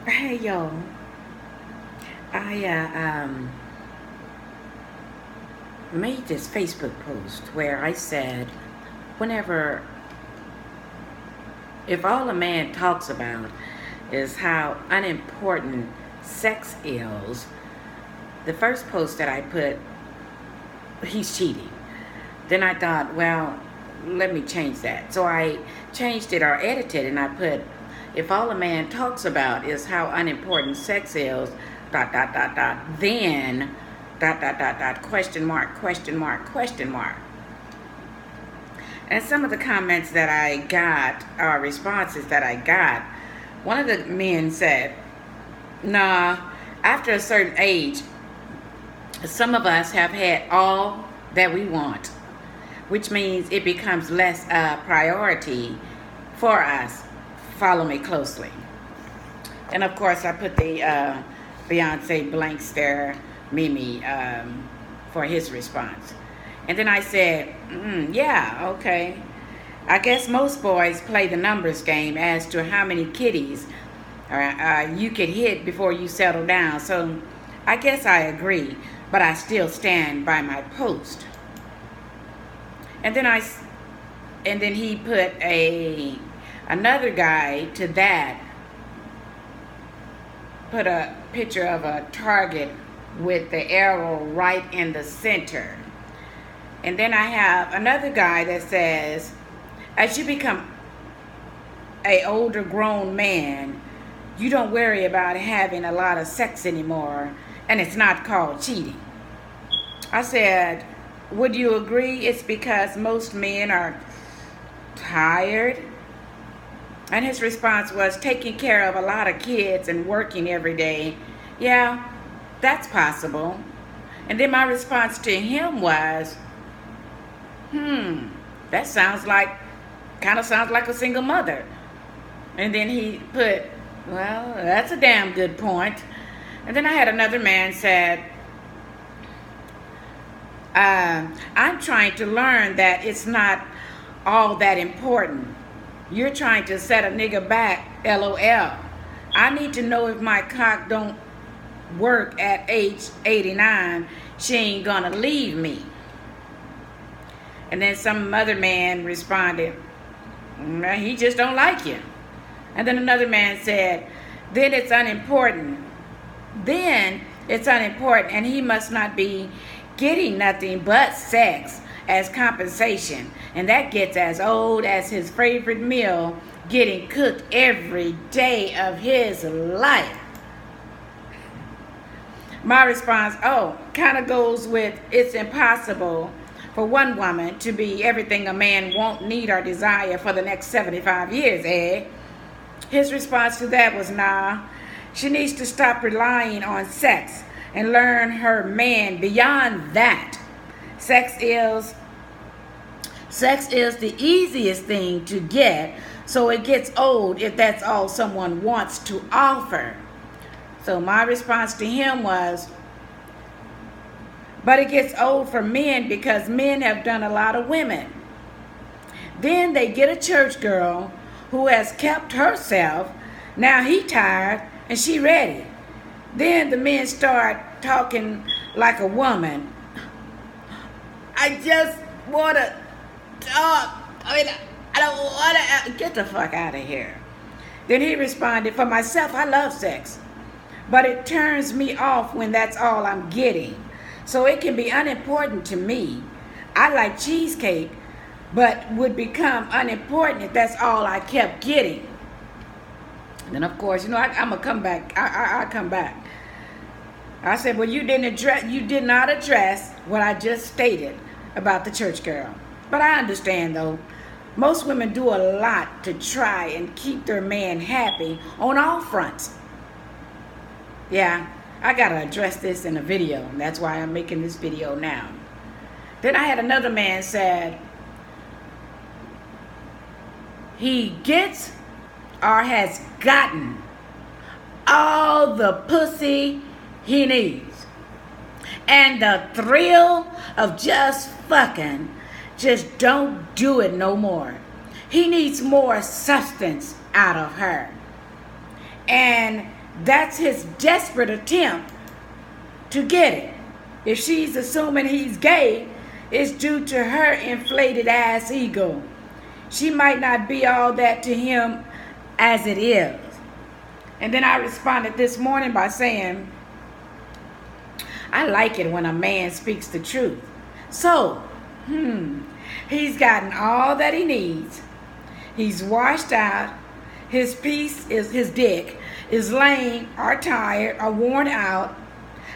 Hey y'all, I made this Facebook post where I said, whenever, if all a man talks about is how unimportant sex is, the first post that I put, he's cheating. Then I thought, well, let me change that. So I changed it or edited and I put, if all a man talks about is how unimportant sex is, dot, dot, dot, dot, then, dot, dot, dot, dot, question mark, question mark, question mark. And some of the comments that I got, or responses that I got, one of the men said, nah, after a certain age, some of us have had all that we want, which means it becomes less a priority for us. Follow me closely. And of course, I put the Beyonce blank stare Mimi for his response. And then I said, yeah, okay. I guess most boys play the numbers game as to how many kitties you could hit before you settle down. So I guess I agree, but I still stand by my post. And then he put another guy to that, put a picture of a target with the arrow right in the center. And then I have another guy that says, as you become a older grown man, you don't worry about having a lot of sex anymore, and it's not called cheating. I said, would you agree it's because most men are tired? And his response was, taking care of a lot of kids and working every day. Yeah, that's possible. And then my response to him was, that kind of sounds like a single mother. And then he put, well, that's a damn good point. And then I had another man said, I'm trying to learn that it's not all that important. You're trying to set a nigga back, LOL. I need to know if my cock don't work at age 89, she ain't gonna leave me. And then some other man responded, he just don't like you. And then another man said, then it's unimportant. And he must not be getting nothing but sex as compensation. And that gets as old as his favorite meal getting cooked every day of his life. My response, kind of goes with, it's impossible for one woman to be everything a man won't need or desire for the next 75 years, eh? His response to that was, nah, she needs to stop relying on sex and learn her man beyond that. Sex is the easiest thing to get, so it gets old if that's all someone wants to offer. So my response to him was, but it gets old for men because men have done a lot of women. Then they get a church girl who has kept herself. Now he tired and she ready. Then the men start talking like a woman. I just want to talk. I don't want to. Get the fuck out of here. Then he responded, for myself, I love sex. But it turns me off when that's all I'm getting. So it can be unimportant to me. I like cheesecake, but would become unimportant if that's all I kept getting. And then of course, I'm gonna come back. I come back. I said, well, you did not address what I just stated about the church girl. But I understand though. Most women do a lot to try and keep their man happy on all fronts. Yeah, I gotta address this in a video. That's why I'm making this video now. Then I had another man said, he gets or has gotten all the pussy he needs. And the thrill of just fucking just don't do it no more. He needs more substance out of her. And That's his desperate attempt to get it. If she's assuming he's gay, it's due to her inflated ass ego. She might not be all that to him as it is. And then I responded this morning by saying, I like it when a man speaks the truth. So, he's gotten all that he needs. He's washed out. His dick is lame or tired or worn out.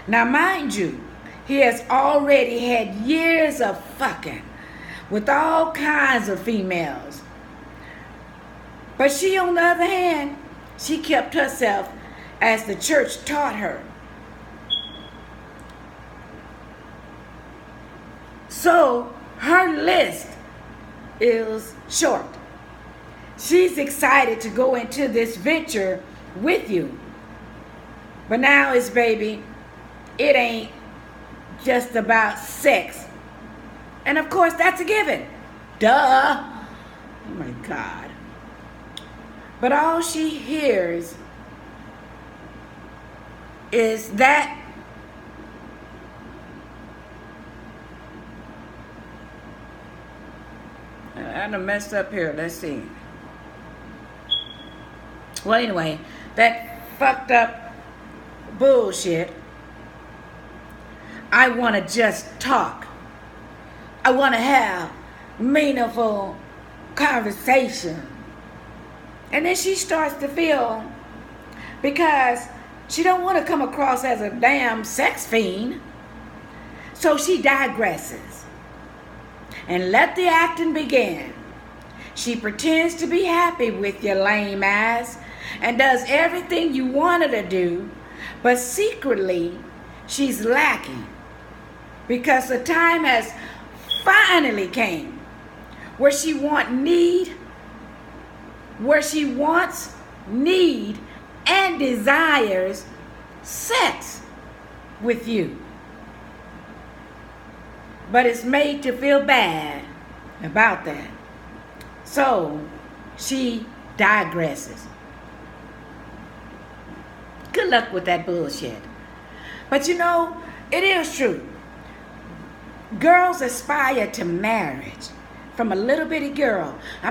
Now, mind you, he has already had years of fucking with all kinds of females. But she, on the other hand, she kept herself as the church taught her. So her list is short. She's excited to go into this venture with you. But now it's, baby, it ain't just about sex. And of course, that's a given. Duh. Oh my God. But all she hears is that I done messed up here. Let's see. Well, anyway, that fucked up bullshit. I want to just talk. I want to have meaningful conversation. And then she starts to feel, because she don't want to come across as a damn sex fiend, so she digresses. And let the acting begin. She pretends to be happy with your lame ass and does everything you want her to do, but secretly she's lacking, because the time has finally came where she wants, need, and desires sex with you. But it's made to feel bad about that. So she digresses. Good luck with that bullshit. But you know, it is true. Girls aspire to marriage from a little bitty girl. I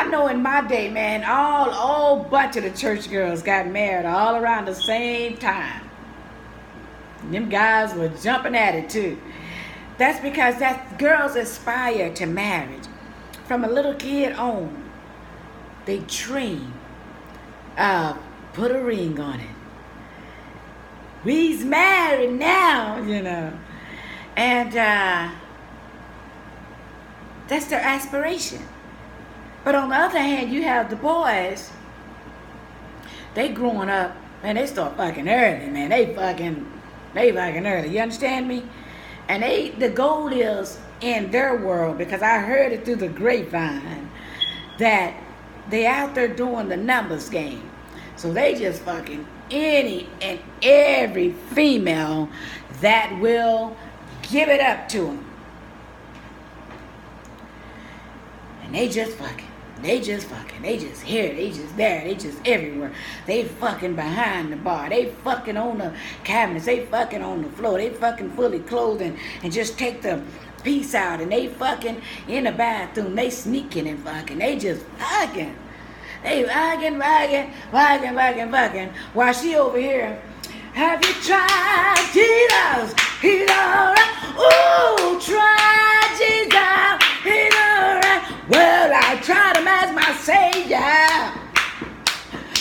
know in my day, man, all bunch of the church girls got married all around the same time. Them guys were jumping at it too. That's because girls aspire to marriage. From a little kid on, they dream of put a ring on it. We's married now, you know. And that's their aspiration. But on the other hand, you have the boys. They growing up, and they start fucking early, man. They fucking early. You understand me? And the goal is in their world, because I heard it through the grapevine, that they out there doing the numbers game. So they just fucking any and every female that will give it up to them. And they just fucking. They just here, they just there, they just everywhere. They fucking behind the bar, they fucking on the cabinets, they fucking on the floor, they fucking fully clothed and just take the piece out, and they fucking in the bathroom, they sneaking and fucking, they just fucking. They fucking, while she over here. Have you tried Jesus? He's alright. Ooh, try Jesus. He's alright. Well, I tried him as my Savior.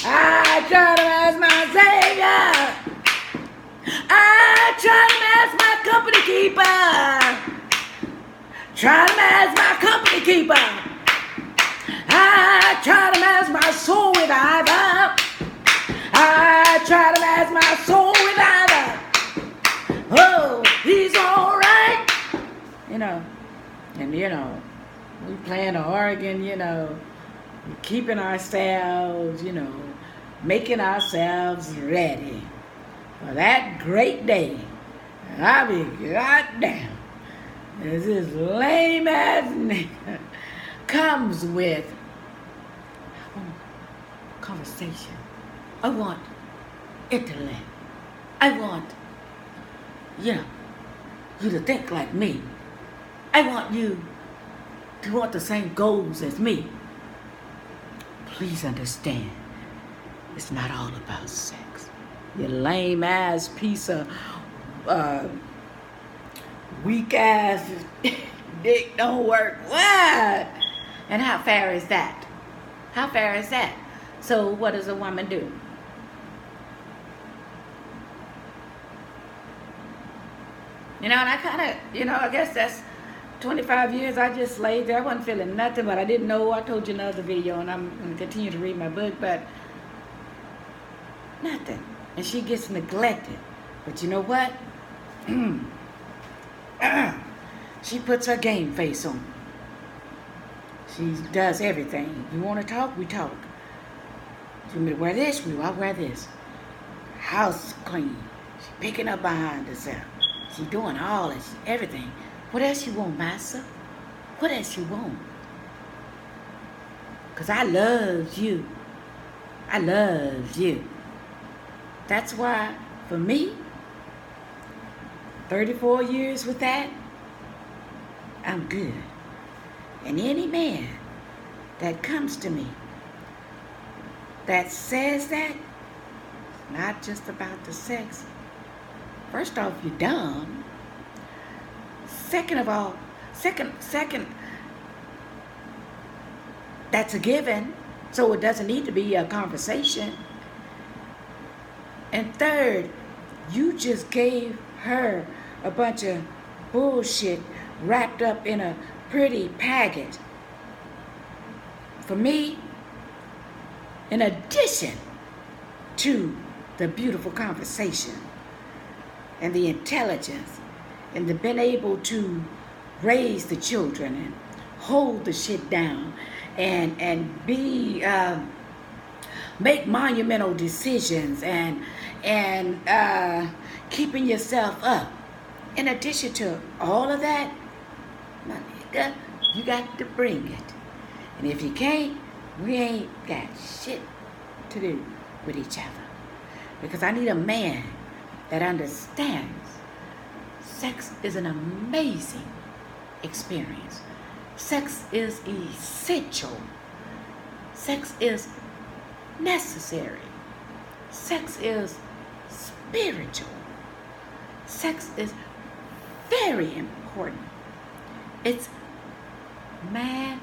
I tried him as my Savior. I tried him as my company keeper. Tried him as my company keeper. I tried him as my soul reviver. I tried him as my soul reviver. Oh, he's all right. You know, and you know, we playing the organ, you know, keeping ourselves, you know, making ourselves ready for that great day. And I'll be goddamn, this lame ass nigga comes with conversation. I want intellect. I want, you to think like me. I want you to want the same goals as me. Please understand, it's not all about sex. You lame ass piece of weak ass dick don't work. What? And how fair is that? How fair is that? So what does a woman do? And I kind of, I guess that's 25 years I just laid there. I wasn't feeling nothing, but I didn't know. I told you in another video, and I'm going to continue to read my book, but nothing. And she gets neglected. But you know what? She puts her game face on. She does everything. You want to talk? We talk. You want me to wear this? I'll wear this. House clean. She picking up behind herself. She doing all this, everything. What else you want, Massa? What else you want? Because I love you. I love you. That's why, for me, 34 years with that, I'm good. And any man that comes to me that says that, it's not just about the sex. First off, you're dumb. Second of all, second, that's a given, so it doesn't need to be a conversation. And third, you just gave her a bunch of bullshit wrapped up in a pretty package. For me, in addition to the beautiful conversation and the intelligence and the being able to raise the children and hold the shit down and be make monumental decisions and keeping yourself up. In addition to all of that, my nigga, you got to bring it. And if you can't, we ain't got shit to do with each other. Because I need a man that understands sex is an amazing experience. Sex is essential. Sex is necessary. Sex is spiritual. Sex is very important. It's mandatory.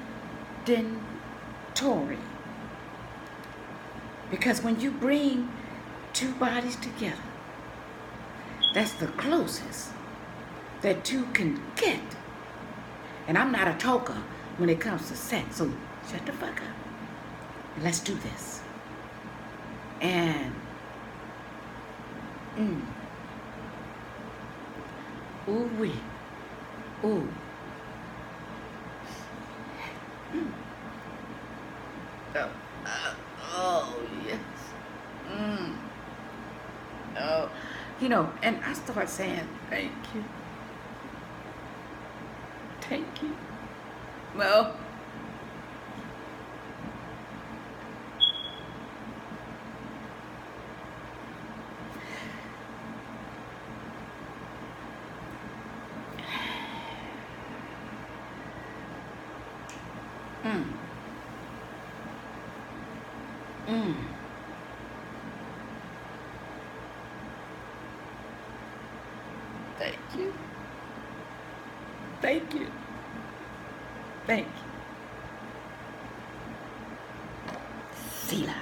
Because when you bring two bodies together, that's the closest that two can get. And I'm not a talker when it comes to sex, so shut the fuck up and let's do this. And ooh wee, ooh. Oh yes. Oh, and I start saying thank you. Thank you. Well, thank you. Thank you. Thank you. Sila.